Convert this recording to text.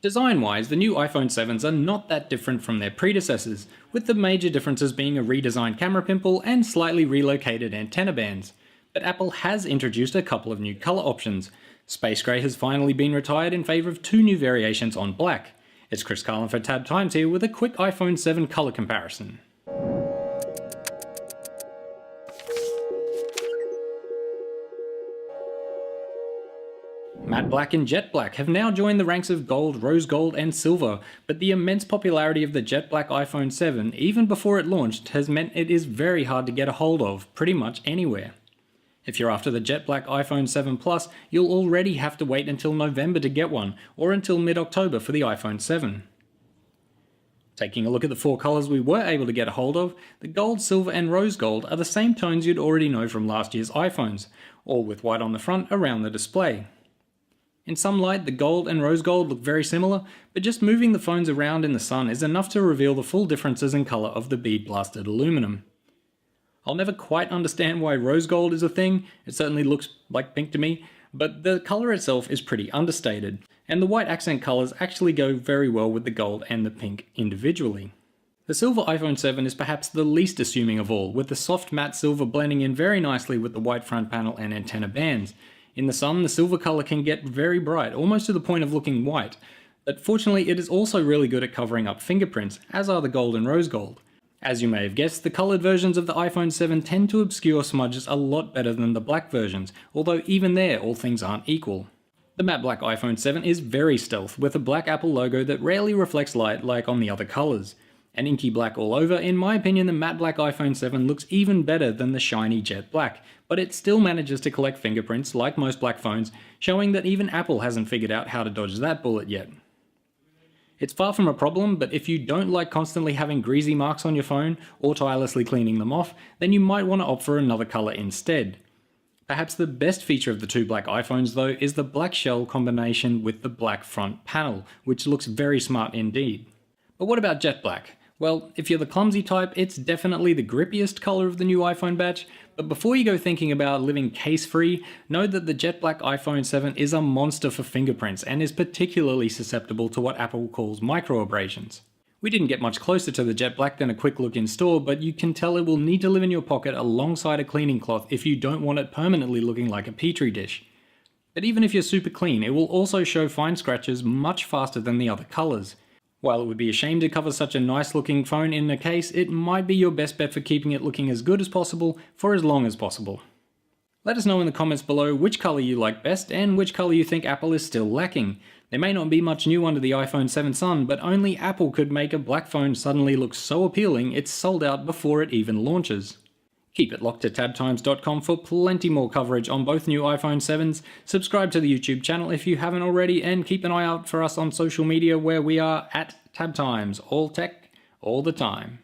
Design-wise, the new iPhone 7s are not that different from their predecessors, with the major differences being a redesigned camera pimple and slightly relocated antenna bands. But Apple has introduced a couple of new colour options. Space Grey has finally been retired in favour of two new variations on black. It's Chris Carlin for Tab Times here with a quick iPhone 7 colour comparison. Matte black and jet black have now joined the ranks of gold, rose gold and silver, but the immense popularity of the jet black iPhone 7, even before it launched, has meant it is very hard to get a hold of, pretty much anywhere. If you're after the jet black iPhone 7 Plus, you'll already have to wait until November to get one, or until mid-October for the iPhone 7. Taking a look at the four colours we were able to get a hold of, the gold, silver and rose gold are the same tones you'd already know from last year's iPhones, all with white on the front around the display. In some light, the gold and rose gold look very similar, but just moving the phones around in the sun is enough to reveal the full differences in colour of the bead-blasted aluminum. I'll never quite understand why rose gold is a thing, it certainly looks like pink to me, but the colour itself is pretty understated, and the white accent colours actually go very well with the gold and the pink individually. The silver iPhone 7 is perhaps the least assuming of all, with the soft matte silver blending in very nicely with the white front panel and antenna bands. In the sun, the silver colour can get very bright, almost to the point of looking white, but fortunately it is also really good at covering up fingerprints, as are the gold and rose gold. As you may have guessed, the coloured versions of the iPhone 7 tend to obscure smudges a lot better than the black versions, although even there all things aren't equal. The matte black iPhone 7 is very stealth, with a black Apple logo that rarely reflects light like on the other colours. An inky black all over, in my opinion the matte black iPhone 7 looks even better than the shiny jet black, but it still manages to collect fingerprints like most black phones, showing that even Apple hasn't figured out how to dodge that bullet yet. It's far from a problem, but if you don't like constantly having greasy marks on your phone or tirelessly cleaning them off, then you might want to opt for another colour instead. Perhaps the best feature of the two black iPhones though is the black shell combination with the black front panel, which looks very smart indeed. But what about jet black? Well, if you're the clumsy type, it's definitely the grippiest colour of the new iPhone batch, but before you go thinking about living case-free, know that the jet black iPhone 7 is a monster for fingerprints and is particularly susceptible to what Apple calls microabrasions. We didn't get much closer to the jet black than a quick look in store, but you can tell it will need to live in your pocket alongside a cleaning cloth if you don't want it permanently looking like a petri dish. But even if you're super clean, it will also show fine scratches much faster than the other colours. While it would be a shame to cover such a nice looking phone in a case, it might be your best bet for keeping it looking as good as possible for as long as possible. Let us know in the comments below which colour you like best and which colour you think Apple is still lacking. There may not be much new under the iPhone 7 sun, but only Apple could make a black phone suddenly look so appealing it's sold out before it even launches. Keep it locked to tabtimes.com for plenty more coverage on both new iPhone 7s, subscribe to the YouTube channel if you haven't already, and keep an eye out for us on social media where we are at tabtimes, all tech, all the time.